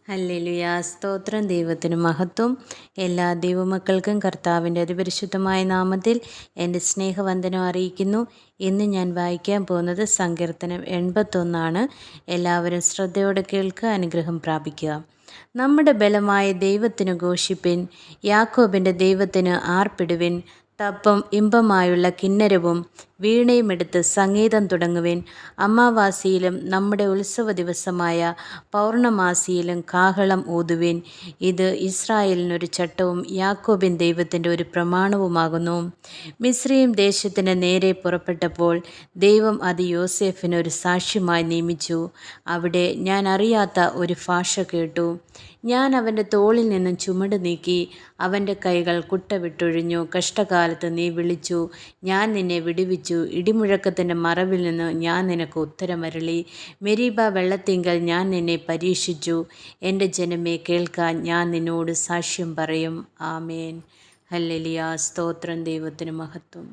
Hallelujah, സ്തോത്രം. ദൈവത്തിന് മഹത്വം. എല്ലാ ദൈവമക്കൾക്കും കർത്താവിൻ്റെ അതിപരിശുദ്ധമായ നാമത്തിൽ എൻ്റെ സ്നേഹവന്ദനം അറിയിക്കുന്നു. ഇന്ന് ഞാൻ വായിക്കാൻ പോകുന്നത് സങ്കീർത്തനം 81. എല്ലാവരും ശ്രദ്ധയോടെ കേൾക്കുക, അനുഗ്രഹം പ്രാപിക്കുക. നമ്മുടെ ബലമായ ദൈവത്തിന് ഘോഷിപ്പിൻ, യാക്കോബിൻ്റെ ദൈവത്തിന് ആർപ്പിടുവിൻ. തപ്പും ഇമ്പമായുള്ള കിന്നരവും വീണയും എടുത്ത് സംഗീതം തുടങ്ങുവിൻ. അമാവാസിയിലും നമ്മുടെ ഉത്സവ ദിവസമായ പൗർണമാസിയിലും കാഹളം ഊതുവിൻ. ഇത് ഇസ്രായേലിനൊരു ചട്ടവും യാക്കോബിൻ ദൈവത്തിൻ്റെ ഒരു പ്രമാണവുമാകുന്നു. മിസ്രയീം ദേശത്തിന് നേരെ പുറപ്പെട്ടപ്പോൾ ദൈവം അത് യോസേഫിന് ഒരു സാക്ഷ്യമായി നിയമിച്ചു. അവിടെ ഞാൻ അറിയാത്ത ഒരു ഭാഷ കേട്ടു. ഞാൻ അവൻ്റെ തോളിൽ നിന്നും ചുമട് നീക്കി, അവൻ്റെ കൈകൾ കുട്ട വിട്ടൊഴിഞ്ഞു. കഷ്ടകാലത്ത് നീ വിളിച്ചു, ഞാൻ നിന്നെ വിടുവിച്ചു. ഇടിമുഴക്കത്തിൻ്റെ മറവിൽ നിന്ന് ഞാൻ നിനക്ക് ഉത്തരമരുളി. മെരീബ വെള്ളത്തിങ്കൽ ഞാൻ നിന്നെ പരീക്ഷിച്ചു. എൻ്റെ ജനമേ, കേൾക്കാൻ ഞാൻ നിന്നോട് സാക്ഷ്യം പറയും. ആമേൻ. ഹല്ലേലൂയ, സ്തോത്രം. ദൈവത്തിന് മഹത്വം.